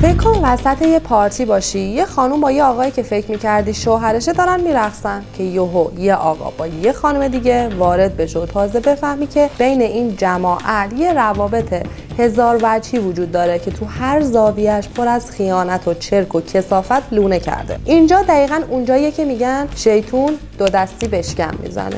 فکر کن وسط یه پارتی باشی، یه خانوم با یه آقایی که فکر می‌کردی شوهرشه دارن میرقصن که یه آقا با یه خانم دیگه وارد بشه و تازه بفهمی که بین این جماعت یه روابط هزار وجهی وجود داره که تو هر زاویه‌اش پر از خیانت و چرک و کثافت لونه کرده. اینجا دقیقاً اونجاییه که میگن شیطون دو دستی بشکم میزنه.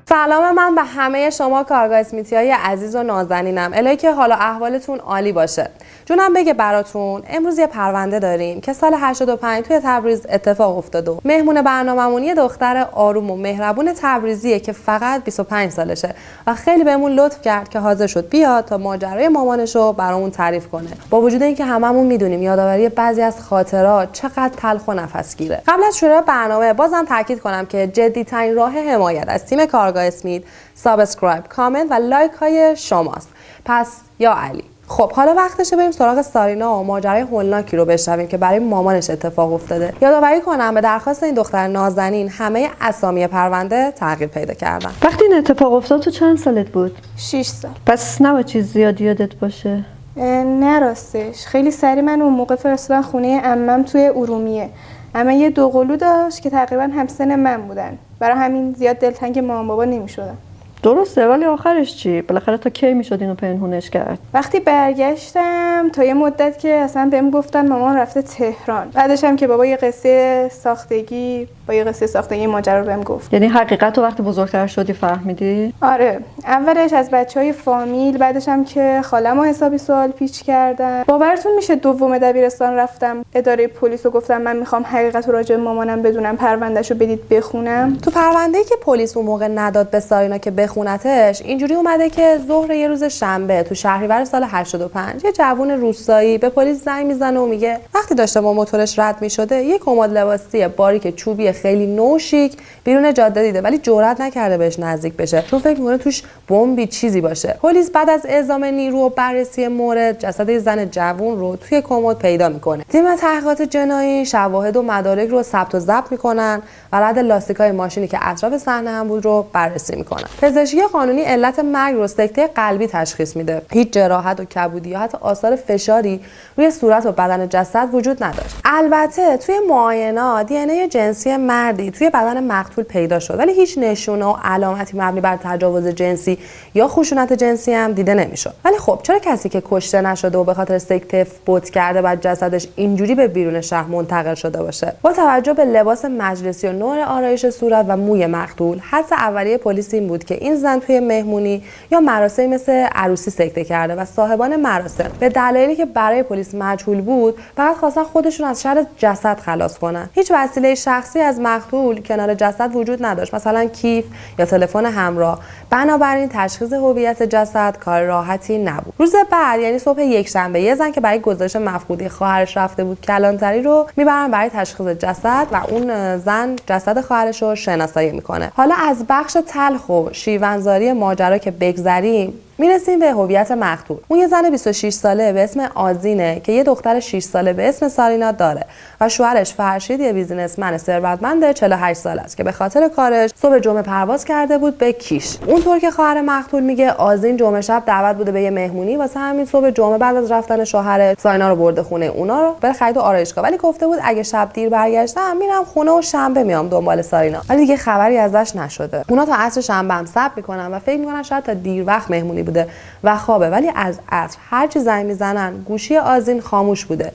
سلام من به همه شما کارگاه اسمیتی‌های عزیز و نازنینم. الهی که حالا احوالتون عالی باشه. جونم بگه براتون امروز یه پرونده داریم که سال 85 توی تبریز اتفاق افتاده. مهمون برنامه‌مون یه دختر آروم و مهربون تبریزیه که فقط 25 سالشه و خیلی بهمون لطف کرد که حاضر شد بیاد تا ماجرای مامانشو برامون تعریف کنه. با وجود اینکه هممون میدونیم یادآوری بعضی از خاطرات چقدر تلخ و نفسگیره. قبل از شروع برنامه بازم تاکید کنم که جدی‌ترین راه حمایت از تیم کارگاه اسمیت سابسکرایب، کامنت و لایک های شماست. پس یا علی. خب حالا وقتشه بریم سراغ سارینا و ماجرای هولناکی رو بشنویم که برای مامانش اتفاق افتاده. یادآوری کنم به درخواست این دختر نازنین همه اسامی پرونده تغییر پیدا کردن. وقتی این اتفاق افتاد تو چند سالت بود؟ 6 سال. پس نباید چیز زیادی یادت باشه. نه راستش خیلی سری من اون موقع فرستادن خونه عمم توی ارومیه. اما یه دوقلو داشت که تقریبا همسن من بودن. برای همین زیاد دلتنگ مامان بابا نمی‌شدم. درسته، ولی آخرش چی؟ بالاخره تا کی میشد اینو پنهونش کرد؟ وقتی برگشتم تا یه مدت که اصلا بهم گفتن مامان رفته تهران. بعدش هم که بابا یه قصه ساختگی ماجرا رو بهم گفت. یعنی حقیقت رو وقتی بزرگتر شدی فهمیدی؟ آره، اولش از بچهای فامیل، بعدش هم که خاله‌مو حسابی سوال پیچ کردن. باورتون میشه دوم دبیرستان رفتم اداره پلیس و گفتم من میخوام حقیقت رو راجع به مامانم بدونم، پروندهشو بدید بخونم. تو پرونده‌ای که پلیس اون موقع نداد به سارینا که بخونتش اینجوری اومده که ظهر یه روز شنبه تو شهریور سال 85 یه جوون روستایی به پلیس زنگ میزنه و میگه وقتی داشته با موتورش رد میشده یه کمد لباسی باریک چوبی خیلی نو شیک بیرون جاده دیده ولی جرئت نکرده بهش نزدیک بشه چون فکر میکنه توش بمبی چیزی باشه. پلیس بعد از اعزام نیرو و بررسی مورد جسد یه زن جوون رو توی کمد پیدا میکنه. تیم تحقیقات جنایی شواهد و مدارک رو ثبت و ضبط میکنن و رد لاستیکای ماشینی که اطراف صحنه هم بود رو بررسی میکنن. پزشکی قانونی علت مرگ رو سکته قلبی تشخیص میده. هیچ جراحت و کبودی یا حتی آثار فشاری روی صورت و بدن جسد وجود نداشت. البته توی معاینات دی ان ای جنسی مردی توی بدن مقتول پیدا شد ولی هیچ نشونه و علامتی مبنی بر تجاوز جنسی یا خشونت جنسی هم دیده نمیشد. ولی خب چرا کسی که کشته نشده و به خاطر سکته فوت کرده بعد جسدش اینجوری به بیرون شهر منتقل شده باشه؟ با توجه به لباس مجلسی و نوع آرایش صورت و موی مقتول حدس اولیه پلیس این بود که این زن توی مهمونی یا مراسمی مثل عروسی سکته کرده و صاحبان مراسم به دلایلی که برای پلیس مجهول بود فقط خواستن خودشون از شر جسد خلاص کنن. هیچ وسیله شخصی از مقتول کنار جسد وجود نداشت، مثلا کیف یا تلفن همراه. بنابراین تشخیص هویت جسد کار راحتی نبود. روز بعد یعنی صبح یکشنبه یه زن که برای گزارش مفقودی خواهرش رفته بود کلانتری رو میبرن برای تشخیص جسد و اون زن جسد خواهرش رو شناسایی میکنه. حالا از بخش تلخ و شیونزاری ماجرا که بگذریم میرسیم به هویت مقتول. اون یه زن 26 ساله به اسم آذینه که یه دختر 6 ساله به اسم سارینا داره و شوهرش فرشید یه بیزینسمن ثروتمند 48 ساله است که به خاطر کارش صبح جمعه پرواز کرده بود به کیش. اونطور که خواهر مقتول میگه آذین جمعه شب دعوت بوده به یه مهمونی واسه همین صبح جمعه بعد از رفتن شوهر سارینا رو برده خونه اونا رو برای خرید و آرایشگاه، ولی گفته بود اگه شب دیر برگشتم میرم خونه و شنبه میام دنبال سارینا، ولی دیگه خبری ازش نشده. اونا تا عصر شنبه هم صبر میکنن و فکر میکنن شاید تا دیر وقت مهمونی بوده و خوابه، ولی از عصر هر چی زنگ میزنن گوشی آذین خاموش بوده.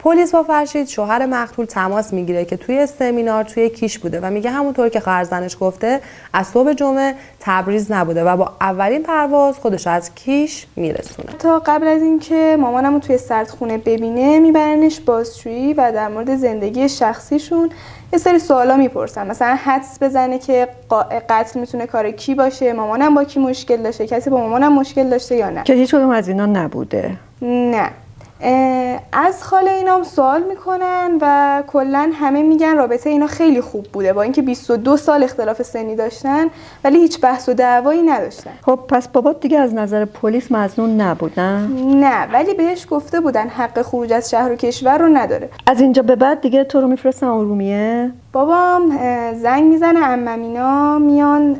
پلیس با فرشید شوهر مقتول تماس میگیره که توی سمینار توی کیش بوده و میگه همونطور که خواهر زنش گفته از صبح جمعه تبریز نبوده و با اولین پرواز خودش از کیش میرسونه. تا قبل از اینکه مامانمو توی سردخونه ببینه میبرنش بازجویی و در مورد زندگی شخصیشون یه سری سوالا میپرسن، مثلا حدس بزنه که قتل میتونه کار کی باشه، مامانم با کی مشکل داشته، کسی با مامانم مشکل داشته یا نه. که هیچ کدوم از اینا نبوده. نه، از خاله اینام سوال میکنن و کلا همه میگن رابطه اینا خیلی خوب بوده، با اینکه 22 سال اختلاف سنی داشتن ولی هیچ بحث و دعوایی نداشتن. خب پس بابات دیگه از نظر پلیس مظنون نبود نه، ولی بهش گفته بودن حق خروج از شهر و کشور رو نداره. از اینجا به بعد دیگه تو رو میفرستن ارومیه؟ بابام زنگ میزنه، عمم اینا میان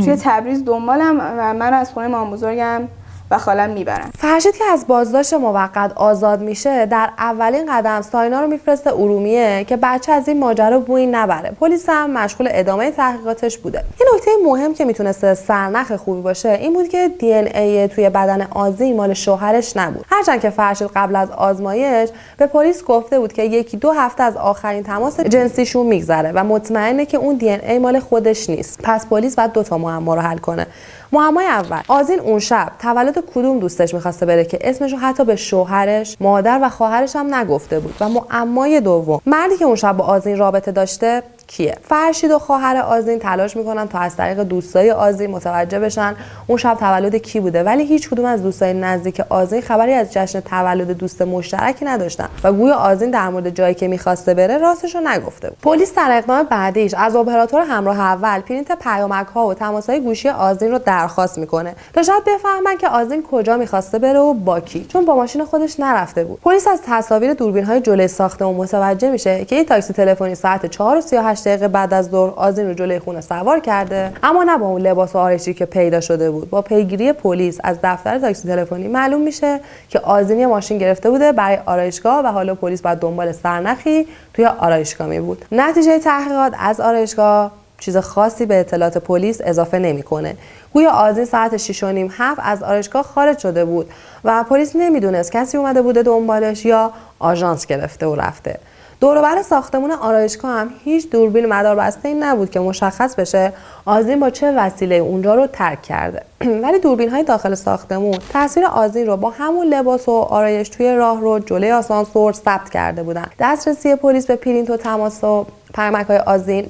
توی تبریز دنبالم و من از خونه مام بزرگم و خالم میبرن. فرشید که از بازداشت موقت آزاد میشه، در اولین قدم ساینا رو میفرسته ارومیه که بچه از این ماجرا بویی نبره. پلیس هم مشغول ادامه تحقیقاتش بوده. یه نکته مهم که میتونسته سرنخ خوبی باشه این بود که دی ان ای توی بدن آذین مال شوهرش نبود. هرچند که فرشید قبل از آزمایش به پلیس گفته بود که 1-2 هفته از آخرین تماس جنسیشون میگذره و مطمئنه که اون دی ان ای مال خودش نیست. پس پلیس باید 2 تا معما رو حل کنه. معمای اول، آذین اون شب تولد کدوم دوستش میخواسته بره که اسمشو حتی به شوهرش، مادر و خواهرش هم نگفته بود. و معمای دوم، مردی که اون شب با آذین رابطه داشته کیه؟ فرشید و خواهر آذین تلاش میکنن تا از طریق دوستای آذین متوجه بشن اون شب تولد کی بوده، ولی هیچ کدوم از دوستای نزدیک آذین خبری از جشن تولد دوست مشترکی نداشتن و گویا آذین در مورد جایی که میخواسته بره راستشو نگفته بود. پلیس در اقدام بعدیش از اپراتور همراه اول پرینت پیامک‌ها و تماس‌های گوشی آذین رو درخواست میکنه تا شاید بفهمن که آذین کجا میخواسته بره و با کی، چون با ماشین خودش نرفته بود. پلیس از تصاویر دوربین‌های جلوی ساختمون متوجه میشه که یه تاکسی تلفنی ساعت 4:38 دقیقه بعد از ظهر آذین رو جلوی خونه سوار کرده، اما نه با اون لباس و آرایشی که پیدا شده بود. با پیگیری پلیس از دفتر تاکسی تلفنی معلوم میشه که آذین یه ماشین گرفته بوده برای آرایشگاه و حالا پلیس باید دنبال سرنخی توی آرایشگاه می بود. نتیجه تحقیقات از آرایشگاه چیز خاصی به اطلاعات پلیس اضافه نمیکنه. گویا آذین ساعت 6:30 از آرایشگاه خارج شده بود و پلیس نمیدونست کسی اومده بوده دنبالش یا آژانس گرفته و رفته. دور و بر ساختمون آرایشگاه هم هیچ دوربین مداربسته‌ای نبود که مشخص بشه آذین با چه وسیله اونجا رو ترک کرده. ولی دوربین‌های داخل ساختمون تصویر آذین رو با همون لباس و آرایش توی راهرو جلوی آسانسور ثبت کرده بودن. دسترسی پلیس به پرینت و تماس و پیامک‌های آذین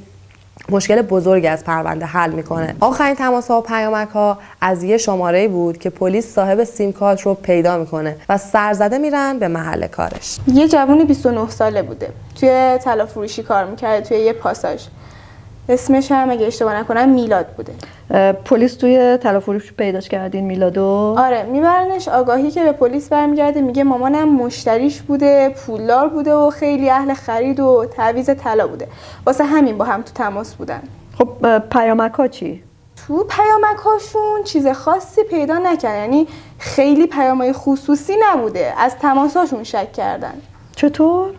مشکل بزرگی از پرونده حل میکنه. آخرین تماس‌ها و پیامک‌ها از یه شماره‌ای بود که پلیس صاحب سیم کارت رو پیدا میکنه و سرزده میرن به محل کارش. یه جوون 29 ساله بوده، توی طلا فروشی کار میکرده توی یه پاساژ. اسمش هم اگه اشتباه نکنم میلاد بوده. پلیس توی طلا فروش پیداش کردین میلادو؟ آره، میبرنش. آگاهی که به پلیس برمیگرده میگه مامانم مشتریش بوده، پولدار بوده و خیلی اهل خرید و تعویض طلا بوده، واسه همین با هم تو تماس بودن. خب پیامک‌ها چی؟ تو پیامک‌هاشون چیز خاصی پیدا نکردن، یعنی خیلی پیامای خصوصی نبوده. از تماساشون شک کردن. چطور؟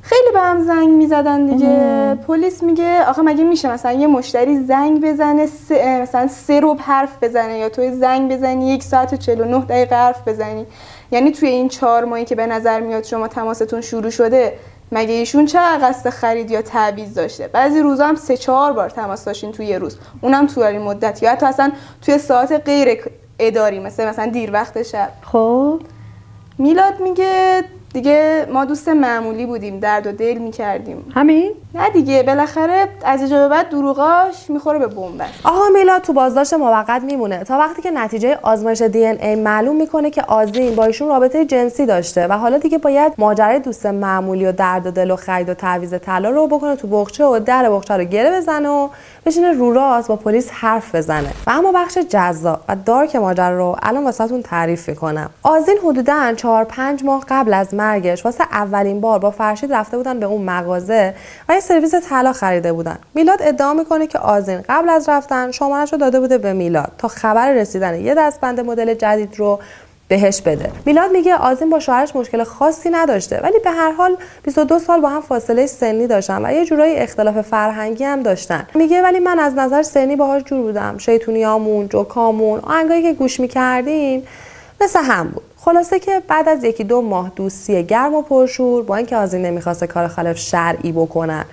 خیلی به هم زنگ میزدن دیگه. پلیس میگه آخه مگه میشه مثلا یه مشتری زنگ بزنه مثلا 3 ربع حرف بزنه، یا توی زنگ بزنی 1 ساعت و 49 دقیقه حرف بزنی؟ یعنی توی این 4 ماهی که به نظر میاد شما تماستون شروع شده، مگه ایشون چه قصد خرید یا تعویض داشته؟ بعضی روزا هم 3-4 بار تماس داشتین توی یه روز، اونم توی این مدت، یا حتی اصلا توی ساعت غیر اداری مثلا دیر وقت شب. خب میلاد میگه دیگه ما دوست معمولی بودیم، درد و دل میکردیم. همین؟ نه دیگه، بالاخره از اینجا به بعد دروغاش میخوره به بنبست. آقا میلاد تو بازداشت موقت میمونه تا وقتی که نتیجه آزمایش دی ان ای معلوم میکنه که آذین با ایشون رابطه جنسی داشته و حالا دیگه باید ماجرای دوست معمولی و درد و دل و خرید و تعویض طلا رو بکنه تو بغچه و در بغچه رو گره بزنه و بشینه رو راست با پلیس حرف بزنه. و اما بخش جذاب و دارک ماجرا رو الان واسهتون تعریف میکنم. آذین حدوداً 4-5 ماه قبل از مرگش واسه اولین بار با فرشید رفته بودن به اون مغازه و یه سرویس طلا خریده بودن. میلاد ادعا میکنه که آذین قبل از رفتن شماره‌شو داده بوده به میلاد تا خبر رسیدن یه دستبند مدل جدید رو بهش بده. میلاد میگه آذین با شوهرش مشکل خاصی نداشته، ولی به هر حال 22 سال با هم فاصله سنی داشتن و یه جورایی اختلاف فرهنگی هم داشتن. میگه ولی من از نظر سنی باهاش جور بودم، شیطونیامون، جوکامون، آهنگایی که گوش میکردیم مثل هم بود. خلاصه که بعد از 1-2 ماه دوستی گرم و پرشور، با اینکه آذین نمیخواسته کار خلاف شرعی بکنن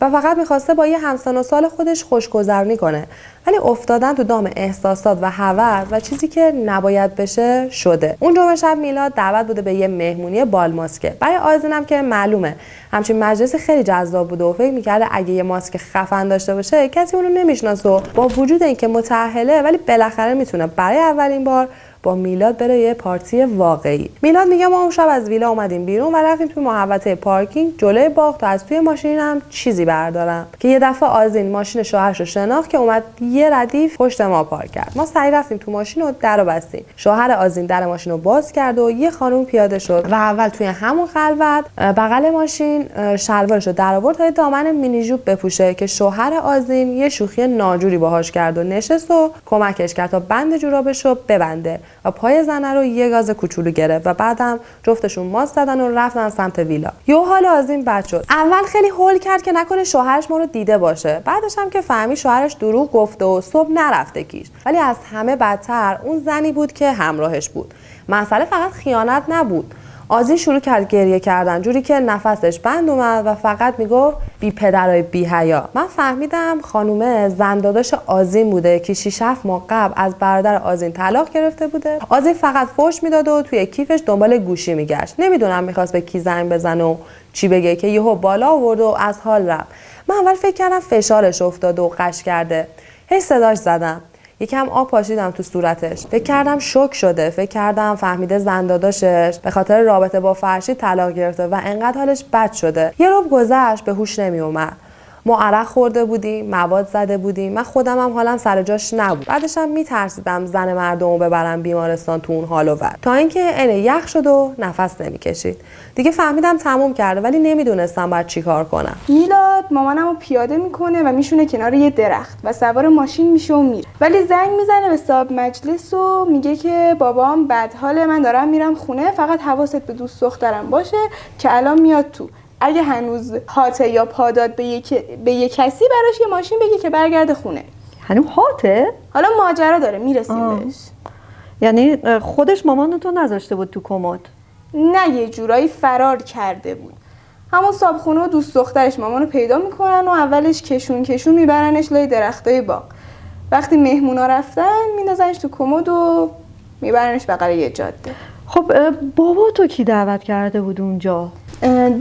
و فقط میخواسته با یه همسن و سال خودش خوشگذرونی کنه، ولی افتادن تو دام احساسات و هوس و چیزی که نباید بشه شده. اون جمعه شب میلاد دعوت بوده به یه مهمونی بالماسکه. برای آذینم که معلومه همچین مجلسی خیلی جذاب بوده و فکر میکرده اگه یه ماسک خفن داشته باشه کسی اونو نمیشناسه و با وجود اینکه متأهله ولی بالاخره میتونه برای اولین بار با میلاد بره یه پارتی واقعی. میلاد میگه ما اون شب از ویلا اومدیم بیرون و رفتیم توی محوطه پارکینگ جلوی باغ تا از توی ماشینم چیزی بردارم که یه دفعه آذین ماشین شوهرش رو شناخت که اومد یه ردیف پشت ما پارک کرد. ما سریع رفتیم تو ماشین و درو بستیم. شوهر آذین در ماشین رو باز کرد و یه خانم پیاده شد و اول توی همون خلوت بغل ماشین شلوارش رو درآورد تا دامن مینی جوب بپوشه که شوهر آذین یه شوخی ناجوری باهاش کرد و نشست و کمکش کرد تا بند جورابش رو ببنده و پای زنه رو یه گاز کوچولو گرفت و بعدم جفتشون ماست زدن و رفتن سمت ویلا. یه حال آذین بد شد. اول خیلی هول کرد که نکنه شوهرش ما رو دیده باشه. بعدش هم که فهمید شوهرش دروغ گفته و صبح نرفته کیش. ولی از همه بدتر اون زنی بود که همراهش بود. مسئله فقط خیانت نبود. آذین شروع کرد گریه کردن جوری که نفسش بند اومد و فقط میگفت بی پدرای بی حیا. من فهمیدم خانومه زنداداش آذین بوده که 6-7 ماه قبل از برادر آذین طلاق گرفته بوده. آذین فقط فحش میداد و توی کیفش دنبال گوشی میگشت. نمیدونم میخواست به کی زنگ بزنه و چی بگه که یهو بالا آورد و از حال رفت. من اول فکر کردم فشارش افتاده و قش کرده. هی صداش زدم. یکم آب پاشیدم تو صورتش. فکر کردم شوک شده. فکر کردم فهمیده زنداداشش به خاطر رابطه با فرشید طلاق گرفته و انقدر حالش بد شده. یه ربع گذشت به هوش نمی اومد. ما عرق خورده بودیم، مواد زده بودیم. من خودم هم حالم سر جاش نبود. بعدش هم میترسیدم زن مردمو ببرم بیمارستان تو اون حال و وضع. تا اینکه عین یخ شد و نفس نمیکشید. دیگه فهمیدم تموم کرده ولی نمیدونستم باید چیکار کنم. میلاد مامانمو پیاده میکنه و میشونه کنار یه درخت و سوار ماشین میشه و میره. ولی زنگ میزنه به صاحب مجلس و میگه که بابام بدحاله، من دارم میرم خونه، فقط حواست به دوست دخترم باشه که الان میاد تو. اگه هنوز هاته یا پاداد به یه کسی براش یه ماشین بگی که برگرده خونه. هنوز هاته؟ حالا ماجرا داره میرسیم بهش. یعنی خودش مامانتو نذاشته بود تو کمد؟ نه، یه جورایی فرار کرده بود. همون صابخونه و دوست دخترش مامانو پیدا میکنن و اولش کشون میبرنش لای درختای باغ. وقتی مهمونا رفتن میندازنش تو کمد و میبرنش بغل یه جاده. خب بابا تو کی دعوت کرده بود اونجا؟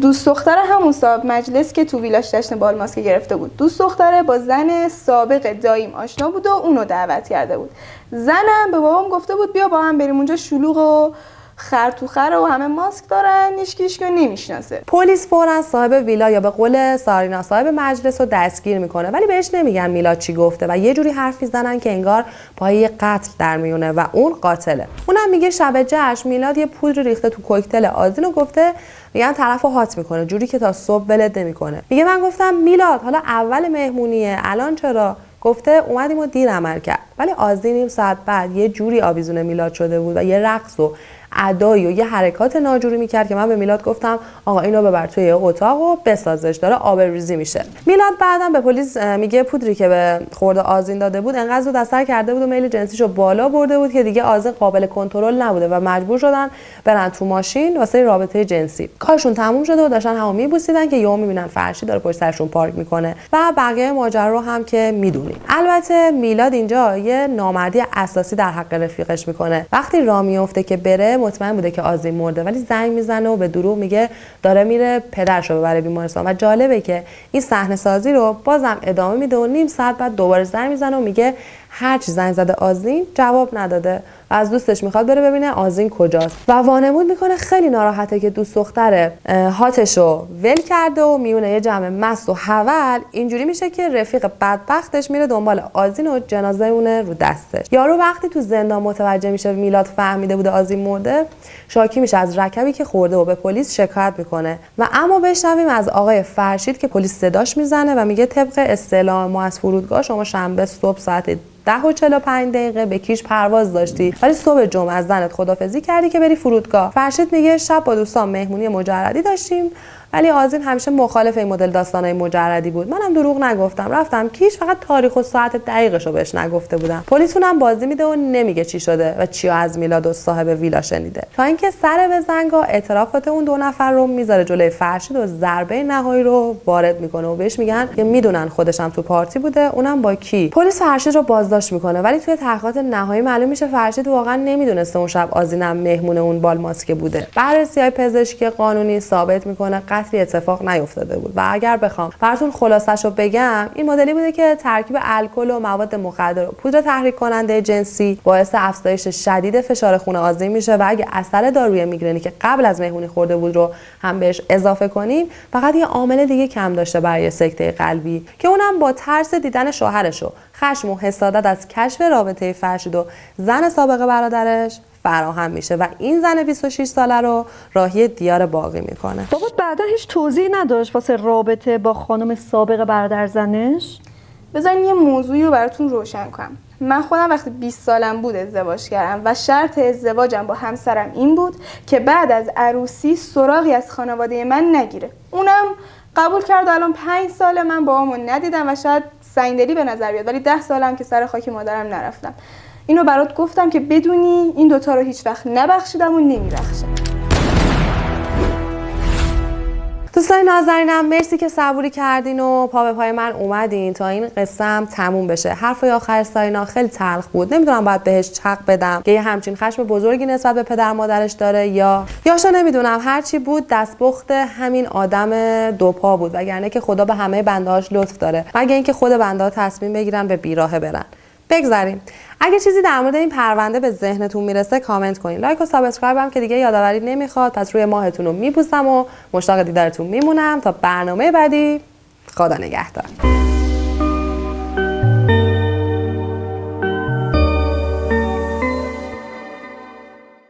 دوست دختر همون صاحب مجلس که تو ویلاش جشن بال ماسک گرفته بود. دوست دختره با زن سابق داییم آشنا بود و اونو دعوت کرده بود. زنم به بابام گفته بود بیا با هم بریم اونجا، شلوغ و خر تو خره و همه ماسک دارن، هیچکی نمیشناسه. پلیس فوراً صاحب ویلا یا به قول سارینا صاحب مجلس رو دستگیر میکنه ولی بهش نمیگن میلاد چی گفته و یه جوری حرف میزنن که انگار پای قتل در میونه و اون قاتله. اونم میگه شب جشن میلاد یه پودر ریخته تو کوکتل آذین و گفته میگن طرفو هات میکنه جوری که تا صبح ولت نمیکنه. میگه من گفتم میلاد حالا اول مهمونیه، الان چرا؟ گفته اومدیم و دیر عمل کرد. ولی آذین نیم ساعت بعد یه جوری آویزون میلاد شده بود و یه رقص و ادایی و یه حرکات ناجوری میکرد که من به میلاد گفتم آقا اینو ببر توی اتاق و بسازش، داره آبروریزی میشه. میلاد بعدم به پلیس میگه پودری که به خورده آذین داده بود انقدر زود اثر کرده بود و میل جنسیشو بالا برده بود که دیگه آذین قابل کنترل نبوده و مجبور شدن برن تو ماشین واسه رابطه جنسی. کارشون تموم شده و داشتن همو میبوسیدن که یهو میبینن فرشید داره پشت سرشون پارک میکنه و بقیه ماجرا رو هم که میدونید. البته میلاد اینجا یه نامردی اساسی در حق رفیقش میکنه. وقتی راه میفته که بره مطمئن بوده که آذین مرده ولی زنگ میزنه و به دروغ میگه داره میره پدرشو ببره بیمارستان و جالبه که این صحنه سازی رو بازم ادامه میده و نیم ساعت بعد دوباره زنگ میزنه و میگه هر چی زنگ زده آذین جواب نداده و از دوستش میخواد بره ببینه آذین کجاست و وانمود میکنه خیلی ناراحته که دوست دختره هاتشو ول کرده و میونه یه جمع مست و حول. اینجوری میشه که رفیق بدبختش میره دنبال آذین و جنازه اونه رو دستش. یارو وقتی تو زندان متوجه میشه میلاد فهمیده بوده آذین مرده شاکی میشه از رکبی که خورده و به پلیس شکایت میکنه و اما بشنویم از آقای فرشید که پلیس صداش میزنه و میگه طبق استعلام ما از فرودگاه شما شنبه صبح ساعت 10:45 به کیش پرواز داشتی ولی صبح جمعه از زنت خدافظی کردی که بری فرودگاه. فرشید میگه شب با دوستان مهمونی مجردی داشتیم ولی آذین همیشه مخالف این مدل داستانای مجردی بود. منم دروغ نگفتم، رفتم کیش، فقط تاریخ و ساعت دقیقشو بهش نگفته بودم. پلیس اونم بازی میده و نمیگه چی شده و چیا از میلاد و صاحب ویلا شنیده تا اینکه سر به زنگا اعترافات اون دو نفر رو میذاره جلوی فرشید و ضربه نهایی رو وارد میکنه و بهش میگن که میدونن خودشم تو پارتی بوده، اونم با کی. پلیس فرشید رو بازداشت میکنه ولی توی تحقیقات نهایی معلوم میشه فرشید واقعا نمیدونسته اون شب آذینم مهمون اون بال ماسک بوده. بررسی‌های پزشکی قانونی ثابت میکنه قتلی اتفاق نیفتاده بود. و اگر بخوام براتون خلاصه‌شو بگم، این مدلی بوده که ترکیب الکل و مواد مخدر و پودر تحریک کننده جنسی باعث افزایش شدید فشار خون آزیم میشه و اگه اثر داروی میگرنی که قبل از مهمونی خورده بود رو هم بهش اضافه کنیم، فقط یه عامل دیگه کم داشته برای سکته قلبی که اونم با ترس دیدن شوهرشو، خشم و حسادت از کشف رابطه فرشید و زن سابق برادرش فراهم میشه و این زن 26 ساله رو راهی دیار باقی میکنه. بابا بعدا هیچ توضیحی نداشت واسه رابطه با خانم سابق برادر زنش؟ بذارین یه موضوعی رو براتون روشن کنم. من خودم وقتی 20 سالم بود ازدواج کردم و شرط ازدواجم با همسرم این بود که بعد از عروسی سراغی از خانواده من نگیره. اونم قبول کرد. الان 5 سال من بابامو ندیدم و شاید سنگدلی به نظر بیاد، ولی 10 سالم که سر خاک مادرم نرفتم. اینو برات گفتم که بدونی این دوتا رو هیچ وقت نبخشیدم و نمیبخشم. دوستان نازنینم، مرسی که صبوری کردین و پا به پای من اومدین تا این قصه‌ام تموم بشه. حرفای آخر ساینا خیلی تلخ بود. نمیدونم باید بهش چق بدم که یه همچین خشم بزرگی نسبت به پدر مادرش داره یاشو نمیدونم. هرچی بود دستپخت همین آدم دوپا بود، وگرنه که خدا به همه بنده‌هاش لطف داره، مگه اینکه خود بنده‌ها تصمیم بگیرن به بیراهه برن. بگذاریم. اگه چیزی در مورد این پرونده به ذهنتون میرسه کامنت کنین. لایک و سابسکرایب هم که دیگه یادآوری نمیخواد. پس روی ماهتون رو میبوسم و مشتاق دیدارتون میمونم تا برنامه بعدی. خدا نگهدار.